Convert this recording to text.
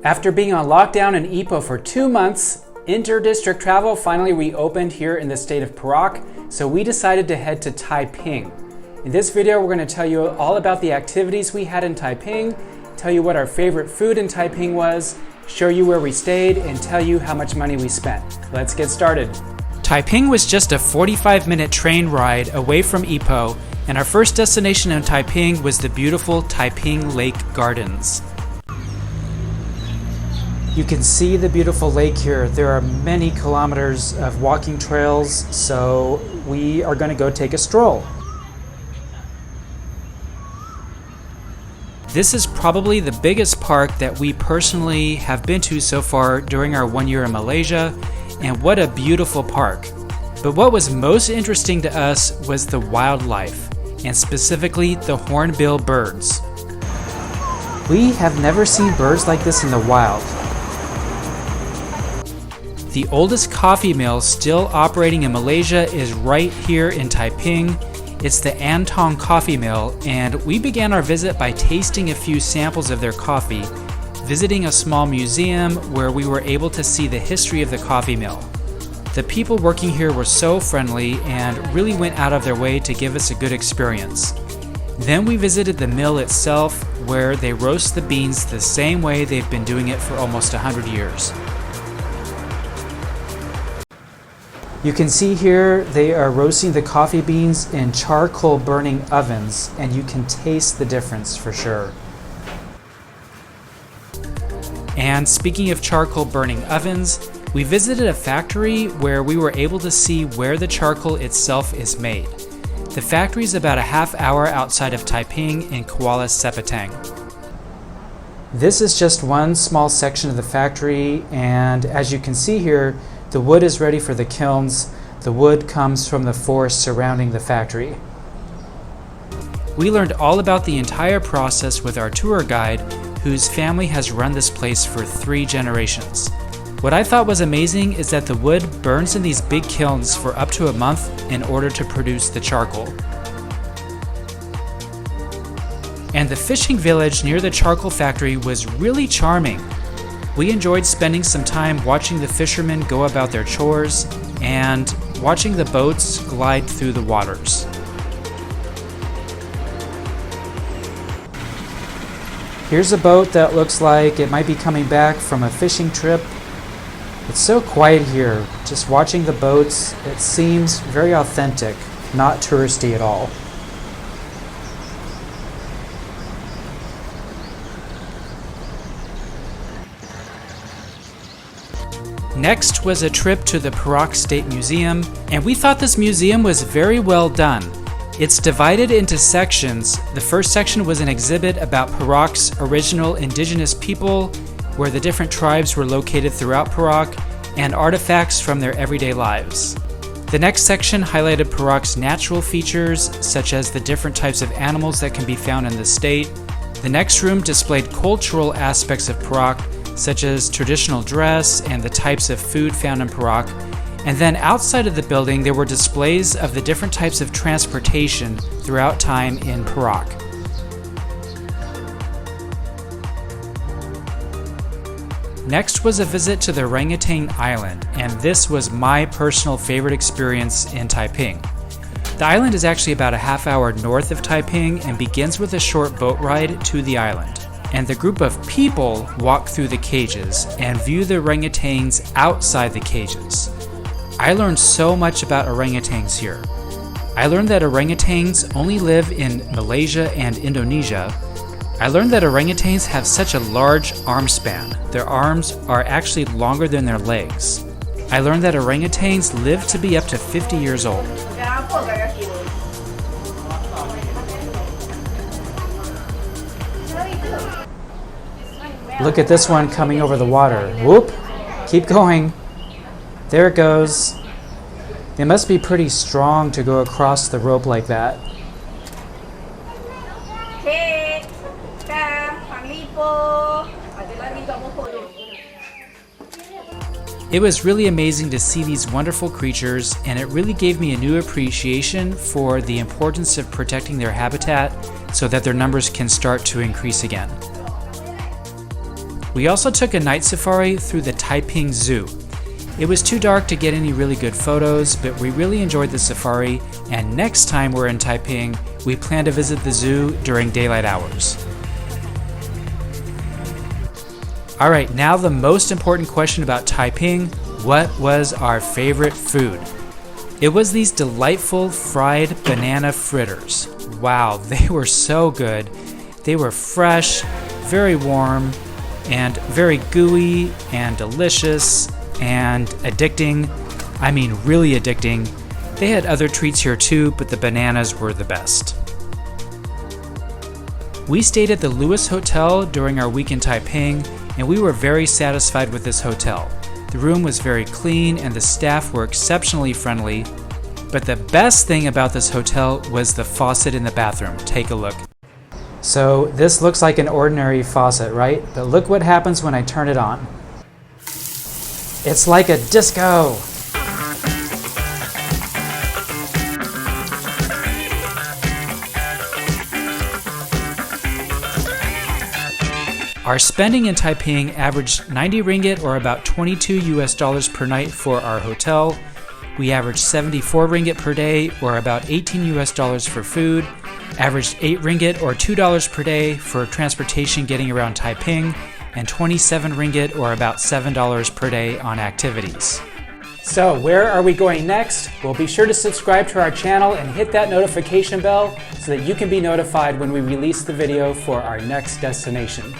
After being on lockdown in Ipoh for 2 months, inter-district travel finally reopened here in the state of Perak, so we decided to head to Taiping. In this video, we're going to tell you all about the activities we had in Taiping, tell you what our favorite food in Taiping was, show you where we stayed, and tell you how much money we spent. Let's get started. Taiping was just a 45-minute train ride away from Ipoh, and our first destination in Taiping was the beautiful Taiping Lake Gardens. You can see the beautiful lake here. There are many kilometers of walking trails, so we are going to go take a stroll. This is probably the biggest park that we personally have been to so far during our 1 year in Malaysia, and what a beautiful park. But what was most interesting to us was the wildlife, and specifically the hornbill birds. We have never seen birds like this in the wild. The oldest coffee mill still operating in Malaysia is right here in Taiping. It's the Antong Coffee Mill, and we began our visit by tasting a few samples of their coffee, visiting a small museum where we were able to see the history of the coffee mill. The people working here were so friendly and really went out of their way to give us a good experience. Then we visited the mill itself, where they roast the beans the same way they've been doing it for almost 100 years. You can see here they are roasting the coffee beans in charcoal burning ovens, and you can taste the difference for sure. And speaking of charcoal burning ovens, we visited a factory where we were able to see where the charcoal itself is made. The factory is about a half hour outside of Taiping in Kuala Sepetang. This is just one small section of the factory, and as you can see here, the wood is ready for the kilns. The wood comes from the forest surrounding the factory. We learned all about the entire process with our tour guide, whose family has run this place for 3 generations. What I thought was amazing is that the wood burns in these big kilns for up to a month in order to produce the charcoal. And the fishing village near the charcoal factory was really charming. We enjoyed spending some time watching the fishermen go about their chores and watching the boats glide through the waters. Here's a boat that looks like it might be coming back from a fishing trip. It's so quiet here. Just watching the boats, it seems very authentic, not touristy at all. Next was a trip to the Perak State Museum, and we thought this museum was very well done. It's divided into sections. The first section was an exhibit about Perak's original indigenous people, where the different tribes were located throughout Perak, and artifacts from their everyday lives. The next section highlighted Perak's natural features, such as the different types of animals that can be found in the state. The next room displayed cultural aspects of Perak, such as traditional dress and the types of food found in Perak. And then outside of the building, there were displays of the different types of transportation throughout time in Perak. Next was a visit to the Orangutan Island, and this was my personal favorite experience in Taiping. The island is actually about a half hour north of Taiping and begins with a short boat ride to the island. And the group of people walk through the cages and view the orangutans outside the cages. I learned so much about orangutans here. I learned that orangutans only live in Malaysia and Indonesia. I learned that orangutans have such a large arm span. Their arms are actually longer than their legs. I learned that orangutans live to be up to 50 years old. Look at this one coming over the water. Whoop! Keep going. There it goes. They must be pretty strong to go across the rope like that. It was really amazing to see these wonderful creatures, and it really gave me a new appreciation for the importance of protecting their habitat so that their numbers can start to increase again. We also took a night safari through the Taiping Zoo. It was too dark to get any really good photos, but we really enjoyed the safari, and next time we're in Taiping, we plan to visit the zoo during daylight hours. Alright, now the most important question about Taiping: what was our favorite food? It was these delightful fried banana fritters. Wow, they were so good. They were fresh, very warm, and very gooey and delicious and addicting. I mean, really addicting. They had other treats here too, but the bananas were the best. We stayed at the Lewis Hotel during our week in Taiping, and we were very satisfied with this hotel. The room was very clean and the staff were exceptionally friendly. But the best thing about this hotel was the faucet in the bathroom. Take a look. So this looks like an ordinary faucet, right? But look what happens when I turn it on. It's like a disco. Our spending in Taiping averaged 90 ringgit, or about $22 per night for our hotel. We averaged 74 ringgit per day, or about $18 for food, averaged 8 ringgit or $2 per day for transportation getting around Taiping, and 27 ringgit or about $7 per day on activities. So where are we going next? Well, be sure to subscribe to our channel and hit that notification bell so that you can be notified when we release the video for our next destination.